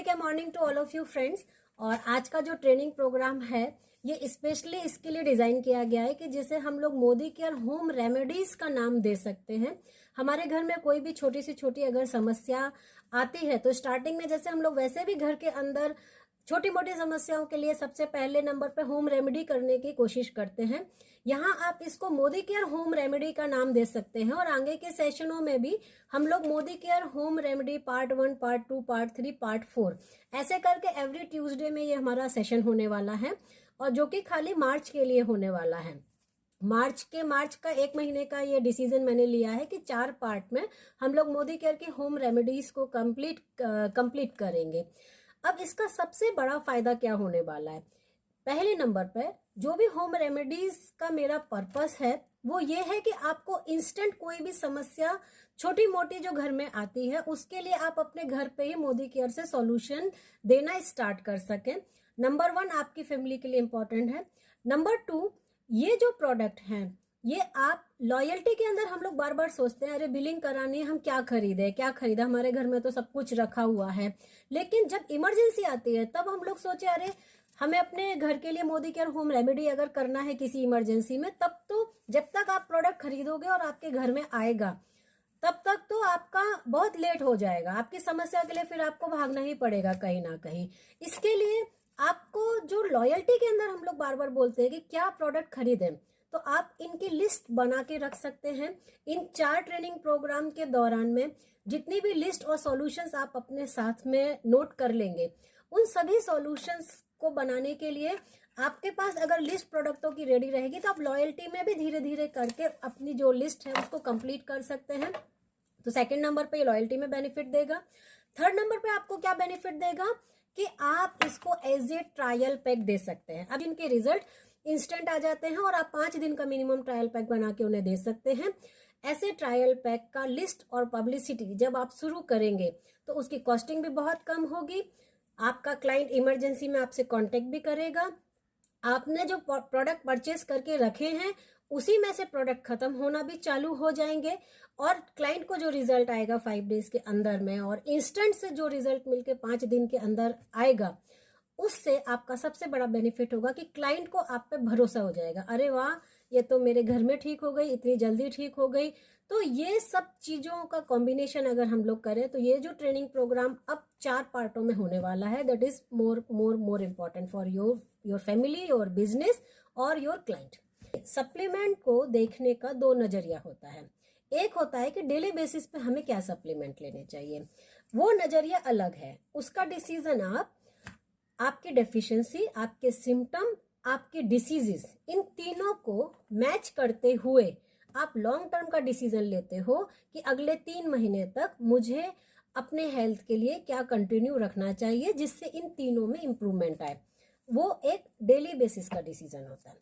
Very good morning to all of you friends. और आज का जो ट्रेनिंग प्रोग्राम है ये स्पेशली इसके लिए डिजाइन किया गया है कि जिसे हम लोग मोदी केयर होम रेमेडीज का नाम दे सकते हैं। हमारे घर में कोई भी छोटी से छोटी अगर समस्या आती है तो स्टार्टिंग में जैसे हम लोग वैसे भी घर के अंदर छोटी मोटी समस्याओं के लिए सबसे पहले नंबर पे होम रेमेडी करने की कोशिश करते हैं। यहाँ आप इसको मोदी केयर होम रेमेडी का नाम दे सकते हैं और आगे के सेशनों में भी हम लोग Modi care home remedy part 1, part 2, part 3, part 4 ऐसे करके एवरी ट्यूसडे में ये हमारा सेशन होने वाला है और जो कि खाली मार्च के लिए होने वाला है। मार्च का 1 महीने का ये डिसीजन मैंने लिया है कि 4 पार्ट में हम लोग मोदी केयर की होम रेमेडीज को कंप्लीट करेंगे। अब इसका सबसे बड़ा फायदा क्या होने वाला है? पहले नंबर पे जो भी होम रेमेडीज का मेरा पर्पस है वो ये है कि आपको इंस्टेंट कोई भी समस्या छोटी मोटी जो घर में आती है उसके लिए आप अपने घर पे ही मोदी केयर से सॉल्यूशन देना स्टार्ट कर सकें। नंबर 1 आपकी फैमिली के लिए इंपॉर्टेंट है। नंबर 2, ये जो प्रोडक्ट हैं ये आप लॉयल्टी के अंदर हम लोग बार बार सोचते हैं अरे बिलिंग करानी है, हम क्या खरीदे, हमारे घर में तो सब कुछ रखा हुआ है। लेकिन जब इमरजेंसी आती है तब हम लोग सोचे अरे हमें अपने घर के लिए मोदी केयर होम रेमेडी अगर करना है किसी इमरजेंसी में, तब तो जब तक आप प्रोडक्ट खरीदोगे और आपके घर में आएगा तब तक तो आपका बहुत लेट हो जाएगा। आपकी समस्या के लिए फिर आपको भागना ही पड़ेगा कहीं ना कहीं। इसके लिए आपको जो लॉयल्टी के अंदर हम लोग बार बार बोलते हैं कि क्या प्रोडक्ट खरीदें, तो आप इनकी लिस्ट बना के रख सकते हैं। इन 4 ट्रेनिंग प्रोग्राम के दौरान में जितनी भी लिस्ट और सॉल्यूशंस आप अपने साथ में नोट कर लेंगे, उन सभी सॉल्यूशंस को बनाने के लिए आपके पास अगर लिस्ट प्रोडक्टों की रेडी रहेगी तो आप लॉयल्टी में भी धीरे धीरे करके अपनी जो लिस्ट है उसको कंप्लीट कर सकते हैं। तो सेकंड नंबर पे लॉयल्टी में बेनिफिट देगा। थर्ड नंबर पे आपको क्या बेनिफिट देगा कि आप इसको एज ए ट्रायल पैक दे सकते हैं। अब इनके रिजल्ट इंस्टेंट आ जाते हैं और आप 5 दिन का मिनिमम ट्रायल पैक बना के उन्हें दे सकते हैं। ऐसे ट्रायल पैक का लिस्ट और पब्लिसिटी जब आप शुरू करेंगे तो उसकी कॉस्टिंग भी बहुत कम होगी। आपका क्लाइंट इमरजेंसी में आपसे कांटेक्ट भी करेगा। आपने जो प्रोडक्ट परचेस करके रखे हैं उसी में से प्रोडक्ट खत्म होना भी चालू हो जाएंगे और क्लाइंट को जो रिजल्ट आएगा 5 डेज के अंदर में और इंस्टेंट से जो रिजल्ट मिलके 5 दिन के अंदर आएगा, उससे आपका सबसे बड़ा बेनिफिट होगा कि क्लाइंट को आप पे भरोसा हो जाएगा। अरे वाह, ये तो मेरे घर में ठीक हो गई, इतनी जल्दी ठीक हो गई। तो ये सब चीजों का कॉम्बिनेशन अगर हम लोग करें तो ये जो ट्रेनिंग प्रोग्राम अब 4 पार्टों में होने वाला है, that is more important for your family, your business और योर क्लाइंट। सप्लीमेंट को देखने का 2 नजरिया होता है। एक होता है कि डेली बेसिस पे हमें क्या सप्लीमेंट लेने चाहिए, वो नजरिया अलग है। उसका डिसीजन आपकी डेफिशिएंसी, आपके सिम्टम, आपके डिसीजेस, इन तीनों को मैच करते हुए आप लॉन्ग टर्म का डिसीजन लेते हो कि अगले 3 महीने तक मुझे अपने हेल्थ के लिए क्या कंटिन्यू रखना चाहिए जिससे इन तीनों में इंप्रूवमेंट आए। वो एक डेली बेसिस का डिसीजन होता है।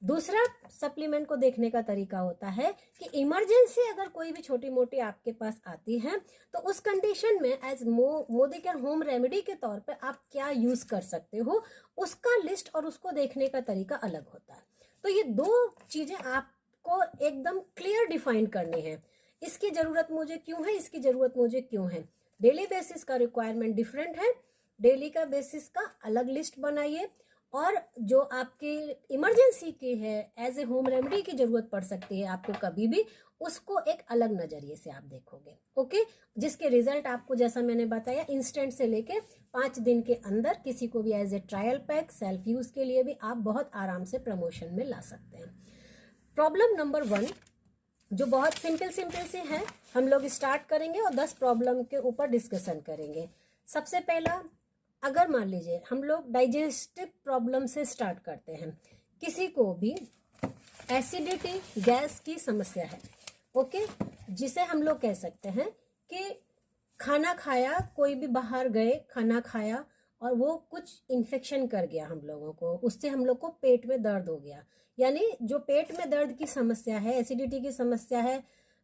दूसरा सप्लीमेंट को देखने का तरीका होता है कि इमरजेंसी अगर कोई भी छोटी मोटी आपके पास आती है तो उस कंडीशन में as Modicare home remedy के तौर पे आप क्या यूज कर सकते हो, उसका लिस्ट और उसको देखने का तरीका अलग होता है। तो ये 2 चीजें आपको एकदम क्लियर डिफाइन करनी है। इसकी जरूरत मुझे क्यों है, इसकी जरूरत मुझे क्यों है। डेली बेसिस का रिक्वायरमेंट डिफरेंट है, डेली का बेसिस का अलग लिस्ट बनाइए और जो आपकी इमरजेंसी की है एज ए होम रेमेडी की जरूरत पड़ सकती है आपको कभी भी, उसको एक अलग नजरिए से आप देखोगे। ओके, जिसके रिजल्ट आपको जैसा मैंने बताया इंस्टेंट से लेके 5 दिन के अंदर किसी को भी as a trial pack self use के लिए भी आप बहुत आराम से प्रमोशन में ला सकते हैं। प्रॉब्लम नंबर 1 जो बहुत सिंपल सी है, हम लोग स्टार्ट करेंगे और 10 प्रॉब्लम के ऊपर डिस्कशन करेंगे। सबसे पहला, अगर मान लीजिए हम लोग डाइजेस्टिव प्रॉब्लम से स्टार्ट करते हैं, किसी को भी एसिडिटी गैस की समस्या है, ओके, जिसे हम लोग कह सकते हैं कि खाना खाया, कोई भी बाहर गए खाना खाया और वो कुछ इन्फेक्शन कर गया हम लोगों को, उससे हम लोग को पेट में दर्द हो गया। यानी जो पेट में दर्द की समस्या है, एसिडिटी की समस्या है,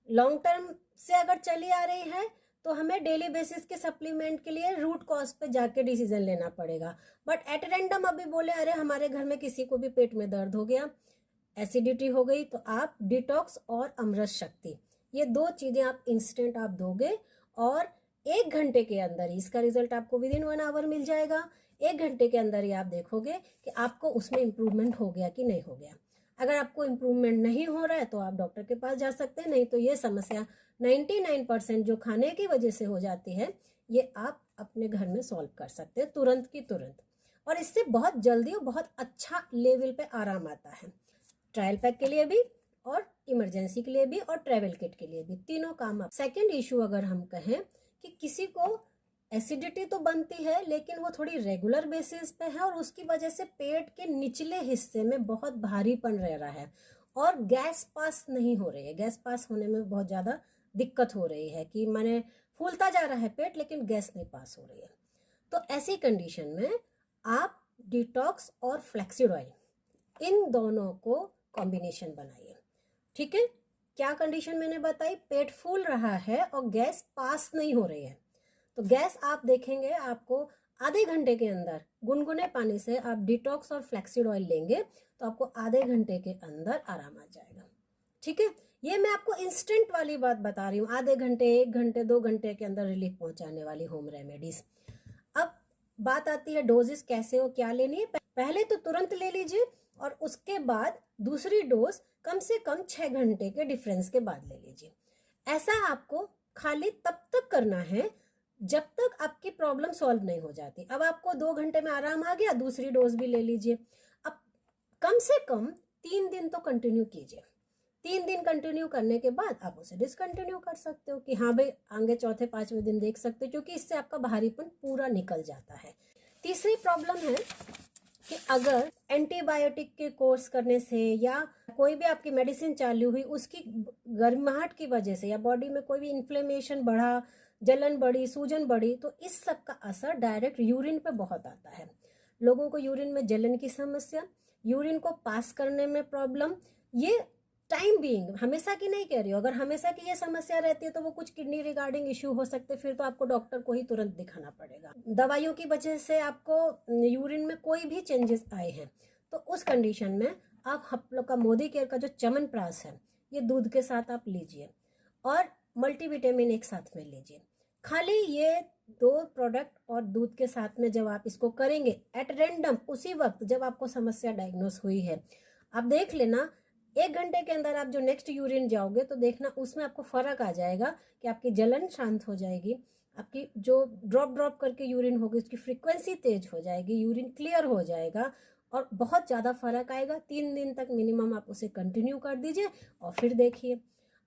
लॉन्ग टर्म से अगर चली आ रही है तो हमें डेली बेसिस के सप्लीमेंट के लिए रूट कॉज पे जाके डिसीजन लेना पड़ेगा। बट एट रैंडम अभी बोले अरे हमारे घर में किसी को भी पेट में दर्द हो गया, एसिडिटी हो गई, तो आप डिटॉक्स और अमृत शक्ति, ये 2 चीजें आप इंस्टेंट आप दोगे और 1 घंटे के अंदर इसका रिजल्ट आपको विद इन 1 आवर मिल जाएगा। 1 घंटे के अंदर ही आप देखोगे कि आपको उसमें इम्प्रूवमेंट हो गया कि नहीं हो गया। अगर आपको इम्प्रूवमेंट नहीं हो रहा है तो आप डॉक्टर के पास जा सकते हैं, नहीं तो ये समस्या 99% जो खाने की वजह से हो जाती है ये आप अपने घर में सॉल्व कर सकते हैं तुरंत की तुरंत, और इससे बहुत जल्दी और बहुत अच्छा लेवल पे आराम आता है। ट्रायल पैक के लिए भी और इमरजेंसी के लिए भी और ट्रैवल किट के लिए भी, तीनों काम आप। सेकेंड इशू अगर हम कहें कि किसी को एसिडिटी तो बनती है लेकिन वो थोड़ी रेगुलर बेसिस पे है और उसकी वजह से पेट के निचले हिस्से में बहुत भारीपन रह रहा है और गैस पास नहीं हो रही है, गैस पास होने में बहुत ज़्यादा दिक्कत हो रही है कि माने फूलता जा रहा है पेट लेकिन गैस नहीं पास हो रही है, तो ऐसी कंडीशन में आप डिटॉक्स और फ्लैक्सीड ऑयल इन दोनों को कॉम्बिनेशन बनाइए। ठीक है, क्या कंडीशन मैंने बताई, पेट फूल रहा है और गैस पास नहीं हो रही है, तो गैस आप देखेंगे आपको आधे घंटे के अंदर गुनगुने पानी से आप डिटॉक्स और फ्लैक्सीड ऑयल लेंगे तो आपको आधे घंटे के अंदर आराम आ जाएगा। ठीक है, ये मैं आपको इंस्टेंट वाली बात बता रही हूँ, आधे घंटे 1 घंटे 2 घंटे के अंदर रिलीफ पहुंचाने वाली होम रेमेडीज। अब बात आती है डोजेस कैसे हो, क्या लेनी है। पहले तो तुरंत ले लीजिए और उसके बाद दूसरी डोज कम से कम 6 घंटे के डिफरेंस के बाद ले लीजिए। ऐसा आपको खाली तब तक करना है जब तक आपकी प्रॉब्लम सॉल्व नहीं हो जाती। अब आपको 2 घंटे में आराम आ गया, दूसरी डोज भी ले लीजिए। अब कम से कम 3 दिन तो कंटिन्यू कीजिए। 3 दिन कंटिन्यू करने के बाद आप उसे डिसकंटिन्यू कर सकते हो कि हाँ भाई आगे चौथे 5वें दिन देख सकते हो, क्योंकि इससे आपका भारीपन पूरा निकल जाता है। तीसरी प्रॉब्लम है कि अगर एंटीबायोटिक के कोर्स करने से या कोई भी आपकी मेडिसिन चालू हुई उसकी गर्माहट की वजह से या बॉडी में कोई भी इन्फ्लेमेशन बढ़ा, जलन बढ़ी, सूजन बढ़ी, तो इस सब का असर डायरेक्ट यूरिन पे बहुत आता है। लोगों को यूरिन में जलन की समस्या, यूरिन को पास करने में प्रॉब्लम, ये टाइम बीइंग, हमेशा की नहीं कह रही हूँ, अगर हमेशा की ये समस्या रहती है तो वो कुछ किडनी रिगार्डिंग इश्यू हो सकते, फिर तो आपको डॉक्टर को ही तुरंत दिखाना पड़ेगा। दवाइयों की वजह से आपको यूरिन में कोई भी चेंजेस आए हैं तो उस कंडीशन में आप लोग का मोदी केयर का जो च्यवनप्राश है ये दूध के साथ आप लीजिए और मल्टीविटामिन एक साथ में लीजिए। खाली ये 2 प्रोडक्ट और दूध के साथ में जब आप इसको करेंगे एट रैंडम उसी वक्त जब आपको समस्या डायग्नोस हुई है, आप देख लेना 1 घंटे के अंदर आप जो नेक्स्ट यूरिन जाओगे तो देखना उसमें आपको फर्क आ जाएगा कि आपकी जलन शांत हो जाएगी, आपकी जो ड्रॉप करके यूरिन होगी उसकी फ्रीक्वेंसी तेज हो जाएगी, यूरिन क्लियर हो जाएगा और बहुत ज़्यादा फर्क आएगा। 3 दिन तक मिनिमम आप उसे कंटिन्यू कर दीजिए और फिर देखिए।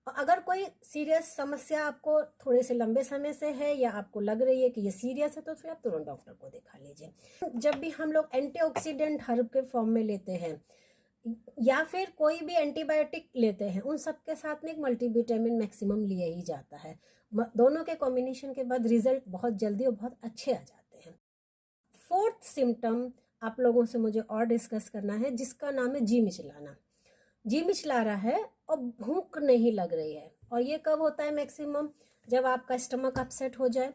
और अगर कोई सीरियस समस्या आपको थोड़े से लंबे समय से है या आपको लग रही है कि ये सीरियस है तो फिर आप तुरंत डॉक्टर को दिखा लीजिए। जब भी हम लोग एंटीऑक्सीडेंट हर्ब के फॉर्म में लेते हैं या फिर कोई भी एंटीबायोटिक लेते हैं उन सब के साथ में एक मल्टीविटामिन मैक्सिमम लिया ही जाता है। दोनों के कॉम्बिनेशन के बाद रिजल्ट बहुत जल्दी और बहुत अच्छे आ जाते हैं। 4th सिम्टम आप लोगों से मुझे और डिस्कस करना है जिसका नाम है जी मिचलाना। जी मिचला रहा है और भूख नहीं लग रही है, और ये कब होता है मैक्सिमम, जब आपका स्टमक अपसेट हो जाए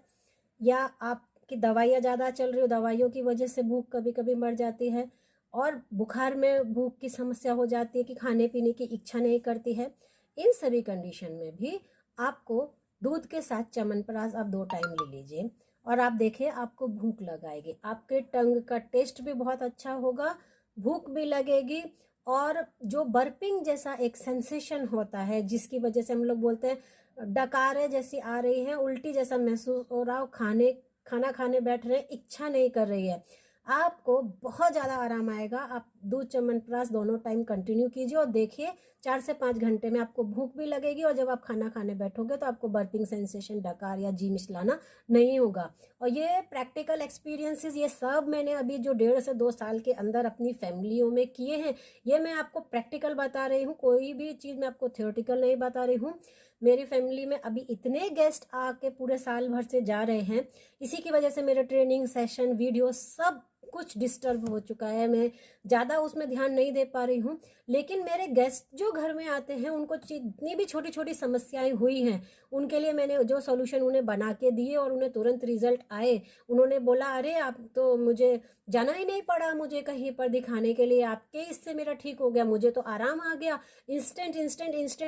या आपकी दवाइयाँ ज़्यादा चल रही हो, दवाइयों की वजह से भूख कभी कभी मर जाती है और बुखार में भूख की समस्या हो जाती है कि खाने पीने की इच्छा नहीं करती है। इन सभी कंडीशन में भी आपको दूध के साथ च्यवनप्राश आप 2 टाइम ले लीजिए और आप देखिए आपको भूख लगाएगी, आपके टंग का टेस्ट भी बहुत अच्छा होगा, भूख भी लगेगी और जो बर्पिंग जैसा एक सेंसेशन होता है जिसकी वजह से हम लोग बोलते हैं डकारें जैसी आ रही हैं, उल्टी जैसा महसूस हो रहा हो, खाना खाने बैठ रहे हैं, इच्छा नहीं कर रही है, आपको बहुत ज़्यादा आराम आएगा। आप दूध च्यवनप्राश दोनों टाइम कंटिन्यू कीजिए और देखिए 4 से 5 घंटे में आपको भूख भी लगेगी और जब आप खाना खाने बैठोगे तो आपको बर्पिंग सेंसेशन, डकार या जी मिचलाना नहीं होगा। और ये प्रैक्टिकल एक्सपीरियंसेस ये सब मैंने अभी जो 1.5 से 2 साल के अंदर अपनी फैमिलियों में किए हैं, ये मैं आपको प्रैक्टिकल बता रही हूँ, कोई भी चीज़ मैं आपको थियोरटिकल नहीं बता रही हूँ। मेरी फैमिली में अभी इतने गेस्ट आके पूरे साल भर से जा रहे हैं, इसी की वजह से मेरे ट्रेनिंग सेशन, वीडियो सब कुछ डिस्टर्ब हो चुका है, मैं ज़्यादा उसमें ध्यान नहीं दे पा रही हूँ। लेकिन मेरे गेस्ट जो घर में आते हैं उनको जितनी भी छोटी छोटी समस्याएं हुई हैं उनके लिए मैंने जो सॉल्यूशन उन्हें बना के दिए और उन्हें तुरंत रिजल्ट आए, उन्होंने बोला अरे आप तो मुझे जाना ही नहीं पड़ा मुझे कहीं पर दिखाने के लिए, आपके इससे मेरा ठीक हो गया, मुझे तो आराम आ गया। इंस्टेंट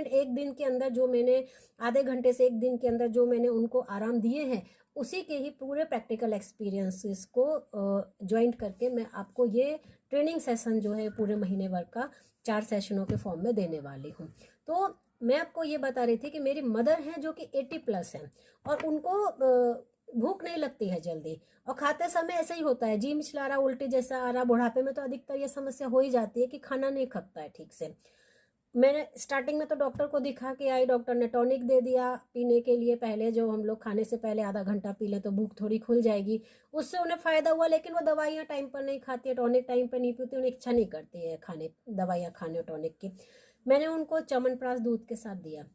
1 दिन के अंदर जो मैंने आधे घंटे से 1 दिन के अंदर जो मैंने उनको आराम दिए हैं उसी के ही पूरे प्रैक्टिकल एक्सपीरियंसेस को ज्वाइंट करके मैं आपको ये ट्रेनिंग सेशन जो है पूरे महीने भर का 4 सेशनों के फॉर्म में देने वाली हूँ। तो मैं आपको ये बता रही थी कि मेरी मदर हैं जो कि 80+ हैं और उनको भूख नहीं लगती है जल्दी, और खाते समय ऐसे ही होता है, जी मिचला रहा, उल्टी जैसा आ रहा। बुढ़ापे में तो अधिकतर ये समस्या हो ही जाती है कि खाना नहीं खपता है ठीक से। मैंने स्टार्टिंग में तो डॉक्टर को दिखा के आई, डॉक्टर ने टॉनिक दे दिया पीने के लिए, पहले जो हम लोग खाने से पहले आधा घंटा पी लें तो भूख थोड़ी खुल जाएगी, उससे उन्हें फ़ायदा हुआ। लेकिन वो दवाइयाँ टाइम पर नहीं खाती है, टॉनिक टाइम पर नहीं पीती, उन्हें इच्छा नहीं करती है खाने दवाइयाँ खाने टॉनिक की। मैंने उनको च्यवनप्राश दूध के साथ दिया।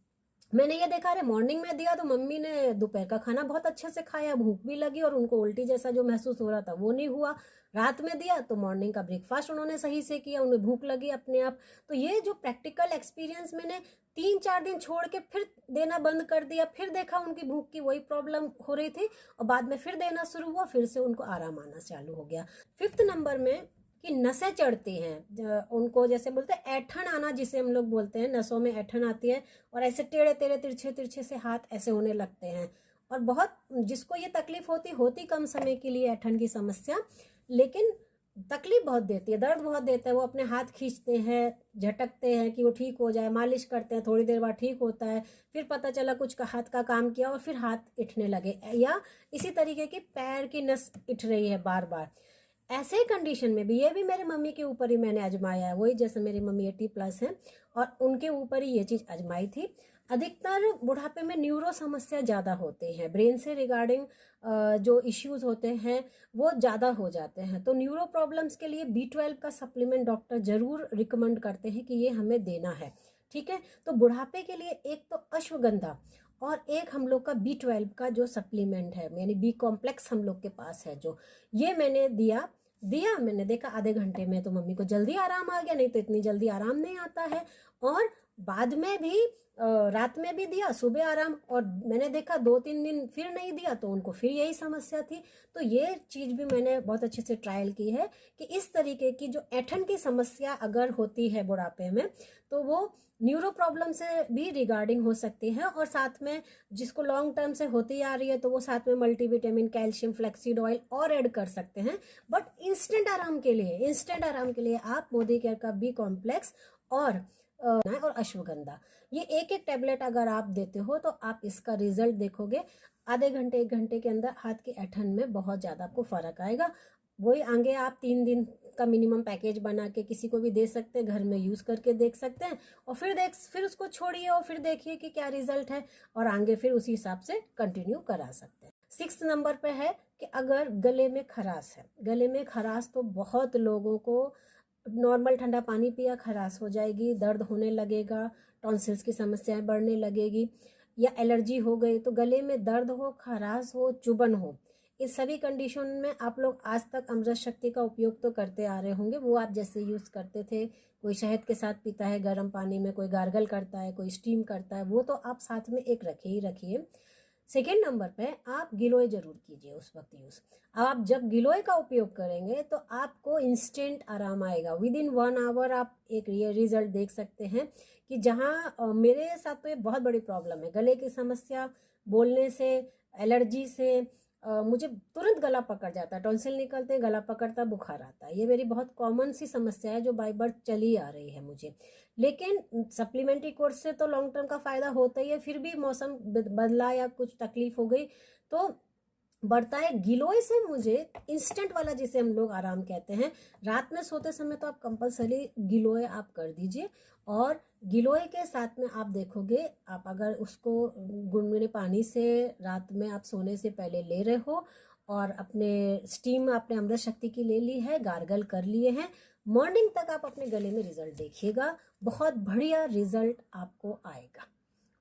मैंने ये देखा, अरे मॉर्निंग में दिया तो मम्मी ने दोपहर का खाना बहुत अच्छे से खाया, भूख भी लगी और उनको उल्टी जैसा जो महसूस हो रहा था वो नहीं हुआ। रात में दिया तो मॉर्निंग का ब्रेकफास्ट उन्होंने सही से किया, उन्हें भूख लगी अपने आप। तो ये जो प्रैक्टिकल एक्सपीरियंस मैंने 3-4 दिन छोड़ के फिर देना बंद कर दिया, फिर देखा उनकी भूख की वही प्रॉब्लम हो रही थी और बाद में फिर देना शुरू हुआ, फिर से उनको आराम आना चालू हो गया। 5th नंबर में कि नसें चढ़ती हैं, उनको जैसे बोलते हैं ऐठन आना, जिसे हम लोग बोलते हैं, नसों में ऐठन आती है और ऐसे टेढ़े टेढ़े तिरछे तिरछे से हाथ ऐसे होने लगते हैं। और बहुत जिसको ये तकलीफ होती कम समय के लिए ऐठन की समस्या, लेकिन तकलीफ बहुत देती है, दर्द बहुत देता है। वो अपने हाथ खींचते हैं, झटकते हैं कि वो ठीक हो जाए, मालिश करते हैं, थोड़ी देर बाद ठीक होता है, फिर पता चला कुछ का हाथ का काम किया और फिर हाथ इठने लगे, या इसी तरीके की पैर की नस इठ रही है बार बार। ऐसे कंडीशन में भी, ये भी मेरे मम्मी के ऊपर ही मैंने आजमाया है, वही जैसे मेरी मम्मी 80+ हैं और उनके ऊपर ही ये चीज़ आजमाई थी। अधिकतर बुढ़ापे में न्यूरो समस्या ज़्यादा होते हैं, ब्रेन से रिगार्डिंग जो इश्यूज होते हैं वो ज़्यादा हो जाते हैं। तो न्यूरो प्रॉब्लम्स के लिए B12 का सप्लीमेंट डॉक्टर ज़रूर रिकमेंड करते हैं कि ये हमें देना है, ठीक है। तो बुढ़ापे के लिए एक तो अश्वगंधा और एक हम लोग का B12 का जो सप्लीमेंट है, यानी B कॉम्प्लेक्स हम लोग के पास है, जो ये मैंने दिया। मैंने देखा आधे घंटे में तो मम्मी को जल्दी आराम आ गया, नहीं तो इतनी जल्दी आराम नहीं आता है। और बाद में भी रात में भी दिया, सुबह आराम, और मैंने देखा 2-3 दिन फिर नहीं दिया तो उनको फिर यही समस्या थी। तो ये चीज़ भी मैंने बहुत अच्छे से ट्रायल की है कि इस तरीके की जो ऐठन की समस्या अगर होती है बुढ़ापे में तो वो न्यूरो प्रॉब्लम से भी रिगार्डिंग हो सकती है, और साथ में जिसको लॉन्ग टर्म से होती आ रही है तो वो साथ में मल्टीविटामिन, कैल्शियम, फ्लैक्सीड ऑयल और ऐड कर सकते हैं। बट इंस्टेंट आराम के लिए आप मोदी केयर का B कॉम्प्लेक्स और अश्वगंधा, ये एक एक टैबलेट अगर आप देते हो तो आप इसका रिजल्ट देखोगे, आधे घंटे 1 घंटे के अंदर हाथ की ऐठन में बहुत ज़्यादा आपको फर्क आएगा। वही आगे आप 3 दिन का मिनिमम पैकेज बना के किसी को भी दे सकते हैं, घर में यूज़ करके देख सकते हैं, और फिर उसको छोड़िए और फिर देखिए कि क्या रिजल्ट है, और आगे फिर उसी हिसाब से कंटिन्यू करा सकते हैं। 6th नंबर पे है कि अगर गले में खराश है, गले में खराश तो बहुत लोगों को, नॉर्मल ठंडा पानी पिया खराश हो जाएगी, दर्द होने लगेगा, टॉन्सिल्स की समस्याएं बढ़ने लगेगी, या एलर्जी हो गई, तो गले में दर्द हो, खराश हो, चुभन हो, इस सभी कंडीशन में आप लोग आज तक अमृत शक्ति का उपयोग तो करते आ रहे होंगे। वो आप जैसे यूज़ करते थे, कोई शहद के साथ पीता है गर्म पानी में, कोई गार्गल करता है, कोई स्टीम करता है, वो तो आप साथ में एक रखिए। 2nd नंबर पे आप गिलोय जरूर कीजिए उस वक्त यूज़। आप जब गिलोय का उपयोग करेंगे तो आपको इंस्टेंट आराम आएगा, विदिन 1 आवर आप एक ये रिजल्ट देख सकते हैं कि जहाँ मेरे साथ तो ये बहुत बड़ी प्रॉब्लम है, गले की समस्या, बोलने से, एलर्जी से, मुझे तुरंत गला पकड़ जाता है, टॉन्सिल निकलते हैं, गला पकड़ता, बुखार आता है। ये मेरी बहुत कॉमन सी समस्या है जो बाय बर्थ चली आ रही है मुझे। लेकिन सप्लीमेंट्री कोर्स से तो लॉन्ग टर्म का फ़ायदा होता ही है, फिर भी मौसम बदला या कुछ तकलीफ हो गई तो बढ़ता है। गिलोय से मुझे इंस्टेंट वाला, जिसे हम लोग आराम कहते हैं, रात में सोते समय तो आप कंपलसरी गिलोय आप कर दीजिए, और गिलोय के साथ में आप देखोगे, आप अगर उसको गुनगुने पानी से रात में आप सोने से पहले ले रहे हो और अपने स्टीम आपने अमृत शक्ति की ले ली है, गार्गल कर लिए हैं, मॉर्निंग तक आप अपने गले में रिजल्ट देखिएगा, बहुत बढ़िया रिजल्ट आपको आएगा।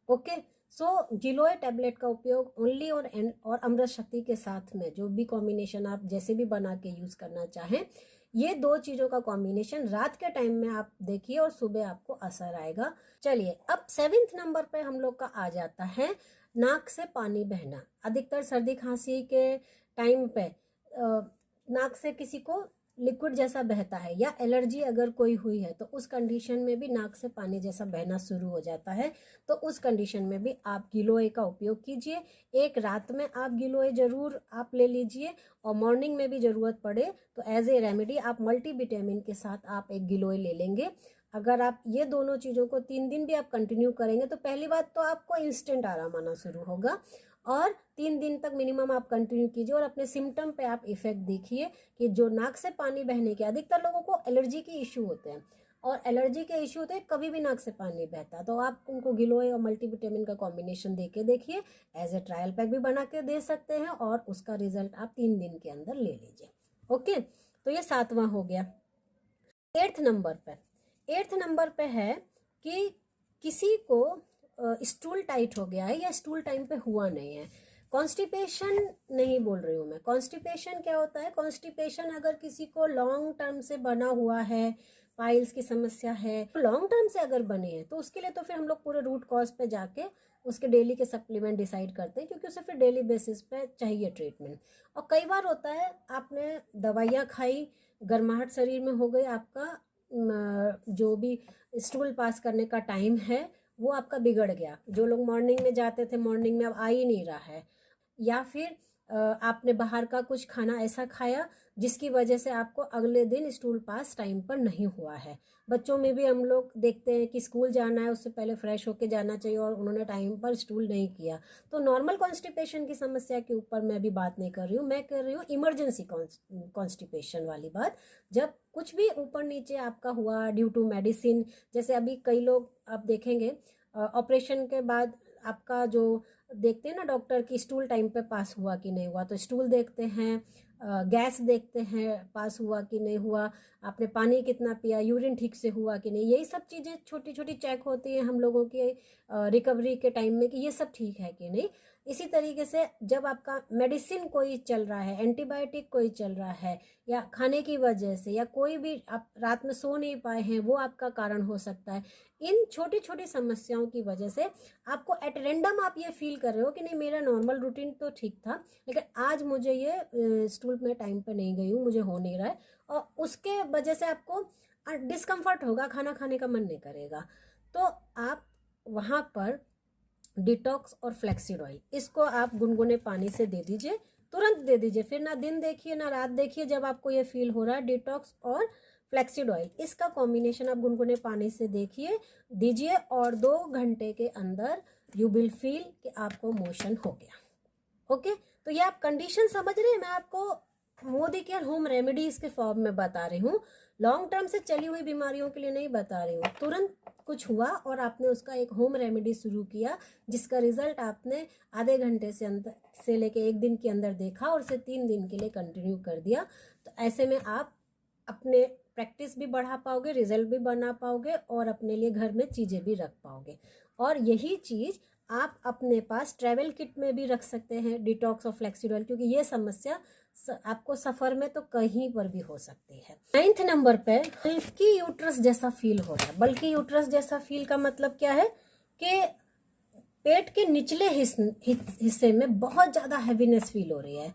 ओके, सो गिलोय टैबलेट का उपयोग ओनली और अमृत शक्ति के साथ में जो भी कॉम्बिनेशन आप जैसे भी बना के यूज़ करना चाहें, ये 2 चीज़ों का कॉम्बिनेशन रात के टाइम में आप देखिए और सुबह आपको असर आएगा। चलिए, अब 7th नंबर पे हम लोग का आ जाता है नाक से पानी बहना। अधिकतर सर्दी खांसी के टाइम पे नाक से किसी को लिक्विड जैसा बहता है, या एलर्जी अगर कोई हुई है तो उस कंडीशन में भी नाक से पानी जैसा बहना शुरू हो जाता है, तो उस कंडीशन में भी आप गिलोय का उपयोग कीजिए। एक रात में आप गिलोय ज़रूर आप ले लीजिए, और मॉर्निंग में भी ज़रूरत पड़े तो एज ए रेमेडी आप मल्टीविटामिन के साथ आप एक गिलोय ले लेंगे। अगर आप ये दोनों चीज़ों को 3 दिन भी आप कंटिन्यू करेंगे तो पहली बात तो आपको इंस्टेंट आराम आना शुरू होगा, और 3 दिन तक मिनिमम आप कंटिन्यू कीजिए, और अपने सिम्टम पे आप इफेक्ट देखिए कि जो नाक से पानी बहने के, अधिकतर लोगों को एलर्जी के इश्यू होते हैं, और एलर्जी के इश्यू होते हैं कभी भी नाक से पानी बहता, तो आप उनको गिलोय और मल्टीविटामिन का कॉम्बिनेशन दे के देखिए। एज ए ट्रायल पैक भी बना के दे सकते हैं, और उसका रिजल्ट आप 3 दिन के अंदर ले लीजिए। ओके, तो ये 7वां हो गया। 8th नंबर पे है कि किसी को स्टूल टाइट हो गया है या स्टूल टाइम पे हुआ नहीं है। कॉन्स्टिपेशन नहीं बोल रही हूँ मैं, कॉन्स्टिपेशन क्या होता है? कॉन्स्टिपेशन अगर किसी को लॉन्ग टर्म से बना हुआ है, पाइल्स की समस्या है, तो लॉन्ग टर्म से अगर बने हैं तो उसके लिए तो फिर हम लोग पूरे रूट कॉज पे जाके उसके डेली के सप्लीमेंट डिसाइड करते हैं, क्योंकि उसे फिर डेली बेसिस पे चाहिए ट्रीटमेंट। और कई बार होता है आपने दवाइयाँ खाई, गर्माहट शरीर में हो गई, आपका जो भी स्टूल पास करने का टाइम है वो आपका बिगड़ गया। जो लोग मॉर्निंग में जाते थे मॉर्निंग में अब आ ही नहीं रहा है, या फिर आपने बाहर का कुछ खाना ऐसा खाया जिसकी वजह से आपको अगले दिन स्टूल पास टाइम पर नहीं हुआ है। बच्चों में भी हम लोग देखते हैं कि स्कूल जाना है उससे पहले फ्रेश होके जाना चाहिए, और उन्होंने टाइम पर स्टूल नहीं किया। तो नॉर्मल कॉन्स्टिपेशन की समस्या के ऊपर मैं भी बात नहीं कर रही हूँ, मैं कर रही हूँ इमरजेंसी कॉन्स्टिपेशन वाली बात, जब कुछ भी ऊपर नीचे आपका हुआ ड्यू टू मेडिसिन। जैसे अभी कई लोग आप देखेंगे ऑपरेशन के बाद आपका जो देखते हैं ना डॉक्टर की स्टूल टाइम पे पास हुआ कि नहीं हुआ, तो स्टूल देखते हैं, गैस देखते हैं पास हुआ कि नहीं हुआ, आपने पानी कितना पिया, यूरिन ठीक से हुआ कि नहीं, यही सब चीज़ें छोटी छोटी चेक होती हैं हम लोगों की रिकवरी के टाइम में कि ये सब ठीक है कि नहीं। इसी तरीके से जब आपका मेडिसिन कोई चल रहा है, एंटीबायोटिक कोई चल रहा है, या खाने की वजह से, या कोई भी आप रात में सो नहीं पाए हैं वो आपका कारण हो सकता है। इन छोटी छोटी समस्याओं की वजह से आपको एट रेंडम आप ये फील कर रहे हो कि नहीं मेरा नॉर्मल रूटीन तो ठीक था, लेकिन आज मुझे ये स्टूल में टाइम पे नहीं गई हूँ, मुझे हो नहीं रहा है, और उसके वजह से आपको डिस्कम्फर्ट होगा, खाना खाने का मन नहीं करेगा। तो आप वहाँ पर डिटॉक्स और फ्लैक्सीड ऑयल, इसको आप गुनगुने पानी से दे दीजिए, तुरंत दे दीजिए, फिर ना दिन देखिए ना रात देखिए, जब आपको ये फील हो रहा है डिटॉक्स और फ्लैक्सीड ऑयल, इसका कॉम्बिनेशन आप गुनगुने पानी से देखिए दीजिए, और 2 घंटे के अंदर यू विल फील कि आपको मोशन हो गया। ओके, तो ये आप कंडीशन समझ रहे हैं, मैं आपको मोदी केयर होम रेमेडीज के फॉर्म में बता रही हूँ, लॉन्ग टर्म से चली हुई बीमारियों के लिए नहीं बता रही हूँ। तुरंत कुछ हुआ और आपने उसका एक होम रेमेडी शुरू किया, जिसका रिजल्ट आपने आधे घंटे से लेके 1 दिन के अंदर देखा, और उसे 3 दिन के लिए कंटिन्यू कर दिया, तो ऐसे में आप अपने प्रैक्टिस भी बढ़ा पाओगे, रिजल्ट भी बना पाओगे, और अपने लिए घर में चीज़ें भी रख पाओगे। और यही चीज़ आप अपने पास ट्रैवल किट में भी रख सकते हैं, डिटॉक्स और फ्लैक्सीड ऑयल, क्योंकि ये समस्या आपको सफ़र में तो कहीं पर भी हो सकती है। 9th नंबर पे बल्कि यूट्रस जैसा फील हो रहा है। बल्कि यूट्रस जैसा फील का मतलब क्या है कि पेट के निचले हिस्से में बहुत ज़्यादा हैवीनेस फील हो रही है।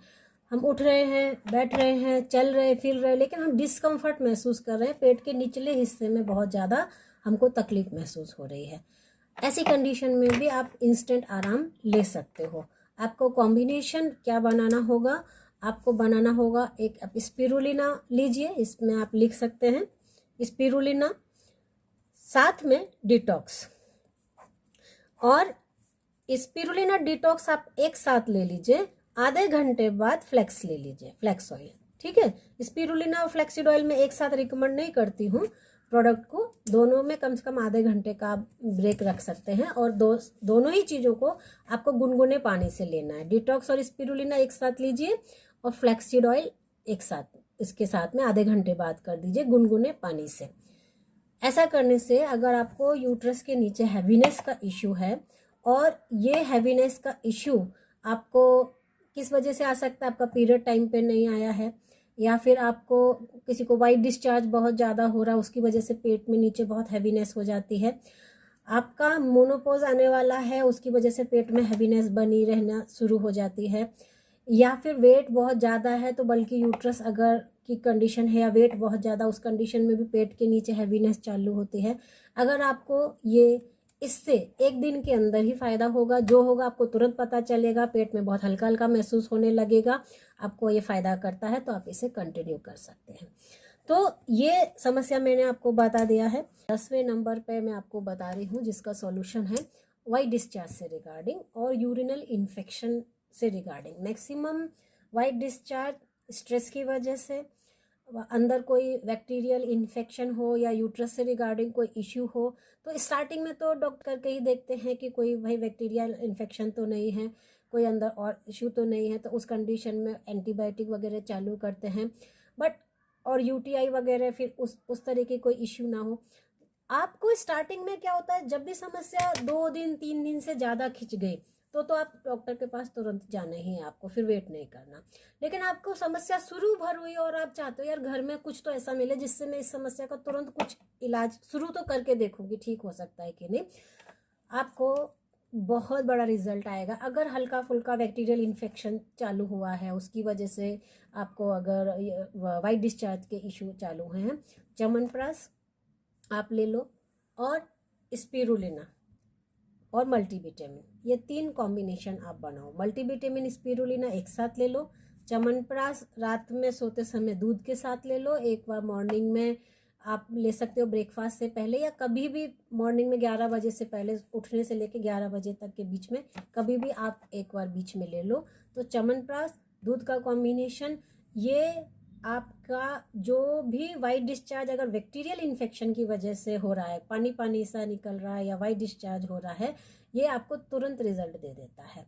हम उठ रहे हैं, बैठ रहे हैं, चल रहे, फिर रहे, लेकिन हम डिस्कम्फर्ट महसूस कर रहे हैं, पेट के निचले हिस्से में बहुत ज़्यादा हमको तकलीफ महसूस हो रही है। ऐसी कंडीशन में भी आप इंस्टेंट आराम ले सकते हो। आपको कॉम्बिनेशन क्या बनाना होगा? आपको बनाना होगा एक आप स्पिरुलिना लीजिए, इसमें आप लिख सकते हैं स्पिरुलिना, साथ में डिटॉक्स, और स्पिरुलिना डिटॉक्स आप एक साथ ले लीजिए, आधे घंटे बाद फ्लेक्स ले लीजिए, फ्लेक्स ऑयल, ठीक है। स्पिरुलिना और फ्लेक्सीड ऑयल में एक साथ रिकमेंड नहीं करती हूँ प्रोडक्ट को, दोनों में कम से कम आधे घंटे का ब्रेक रख सकते हैं, और दोनों ही चीज़ों को आपको गुनगुने पानी से लेना है। डिटॉक्स और स्पिरुलिना एक साथ लीजिए, और फ्लैक्सीड ऑयल एक साथ, इसके साथ में आधे घंटे बाद कर दीजिए गुनगुने पानी से। ऐसा करने से अगर आपको यूट्रस के नीचे हैवीनेस का इश्यू है, और ये हैवीनेस का इश्यू आपको किस वजह से आ सकता है, आपका पीरियड टाइम पे नहीं आया है, या फिर आपको किसी को वाइट डिस्चार्ज बहुत ज़्यादा हो रहा है, उसकी वजह से पेट में नीचे बहुत हैवीनेस हो जाती है, आपका मोनोपोज आने वाला है, उसकी वजह से पेट में हैवीनेस बनी रहना शुरू हो जाती है, या फिर वेट बहुत ज़्यादा है, तो बल्कि यूट्रस अगर की कंडीशन है या वेट बहुत ज़्यादा, उस कंडीशन में भी पेट के नीचे हैवीनेस चालू होती है, अगर आपको ये इससे एक दिन के अंदर ही फायदा होगा, जो होगा आपको तुरंत पता चलेगा, पेट में बहुत हल्का हल्का महसूस होने लगेगा, आपको ये फायदा करता है, तो आप इसे कंटिन्यू कर सकते हैं। तो ये समस्या मैंने आपको बता दिया है। 10वें नंबर पे मैं आपको बता रही हूँ जिसका सॉल्यूशन है वाइट डिस्चार्ज से रिगार्डिंग और यूरिनल इन्फेक्शन से regarding. Maximum white discharge stress की वजह से, अंदर कोई बैक्टीरियल इन्फेक्शन हो या यूट्रस से रिगार्डिंग कोई इश्यू हो, तो स्टार्टिंग में तो डॉक्टर करके ही देखते हैं कि कोई भाई बैक्टीरियल इन्फेक्शन तो नहीं है, कोई अंदर और इश्यू तो नहीं है, तो उस कंडीशन में एंटीबायोटिक वगैरह चालू करते हैं। बट और यूटीआई वगैरह फिर उस तरह की कोई इश्यू ना हो। आपको स्टार्टिंग में क्या होता है, जब भी समस्या 2 दिन 3 दिन से ज़्यादा खिंच गई तो आप डॉक्टर के पास तुरंत जाना ही है आपको, फिर वेट नहीं करना। लेकिन आपको समस्या शुरू भर हुई और आप चाहते हो यार घर में कुछ तो ऐसा मिले जिससे मैं इस समस्या का तुरंत कुछ इलाज शुरू तो करके देखूंगी ठीक हो सकता है कि नहीं, आपको बहुत बड़ा रिजल्ट आएगा। अगर हल्का फुल्का बैक्टीरियल इन्फेक्शन चालू हुआ है, उसकी वजह से आपको अगर वाइट डिस्चार्ज के इशू चालू हैं, च्यवनप्राश आप ले लो और स्पिरुलिना और मल्टीविटामिन, ये 3 कॉम्बिनेशन आप बनाओ। मल्टीविटामिन स्पिरुलिना एक साथ ले लो, च्यवनप्राश रात में सोते समय दूध के साथ ले लो, एक बार मॉर्निंग में आप ले सकते हो ब्रेकफास्ट से पहले, या कभी भी मॉर्निंग में 11 बजे से पहले, उठने से लेके 11 बजे तक के बीच में कभी भी आप एक बार बीच में ले लो। तो च्यवनप्राश दूध का कॉम्बिनेशन, ये आपका जो भी वाइट डिस्चार्ज अगर बैक्टीरियल इन्फेक्शन की वजह से हो रहा है, पानी पानी सा निकल रहा है या वाइट डिस्चार्ज हो रहा है, ये आपको तुरंत रिजल्ट दे देता है।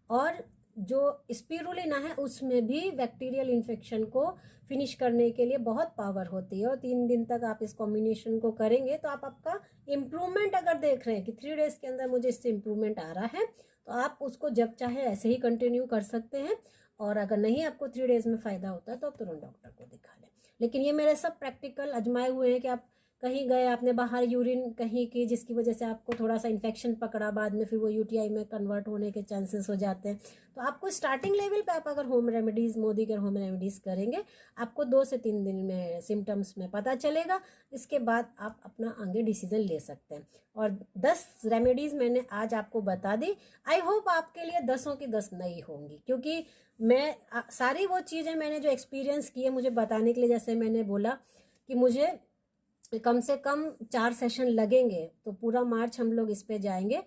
और जो स्पिरुलिना है उसमें भी बैक्टीरियल इन्फेक्शन को फिनिश करने के लिए बहुत पावर होती है, और 3 दिन तक आप इस कॉम्बिनेशन को करेंगे तो आपका इम्प्रूवमेंट अगर देख रहे हैं कि 3 डेज के अंदर मुझे इससे इम्प्रूवमेंट आ रहा है, तो आप उसको जब चाहे ऐसे ही कंटिन्यू कर सकते हैं। और अगर नहीं आपको 3 डेज में फ़ायदा होता है तो आप तुरंत डॉक्टर को दिखा लें। लेकिन ये मेरे सब प्रैक्टिकल आजमाए हुए हैं कि आप कहीं गए, आपने बाहर यूरिन कहीं की जिसकी वजह से आपको थोड़ा सा इन्फेक्शन पकड़ा, बाद में फिर वो यूटीआई में कन्वर्ट होने के चांसेस हो जाते हैं। तो आपको स्टार्टिंग लेवल पे आप अगर होम रेमेडीज़, मोदी के होम रेमेडीज़ करेंगे, आपको 2 से 3 दिन में सिम्टम्स में पता चलेगा। इसके बाद आप अपना आगे डिसीजन ले सकते हैं। और 10 रेमेडीज़ मैंने आज आपको बता दी। आई होप आपके लिए 10 की 10 नई होंगी, क्योंकि मैं सारी वो चीज़ें मैंने जो एक्सपीरियंस की है मुझे बताने के लिए, जैसे मैंने बोला कि मुझे कम से कम 4 सेशन लगेंगे, तो पूरा मार्च हम लोग इस पे जाएंगे।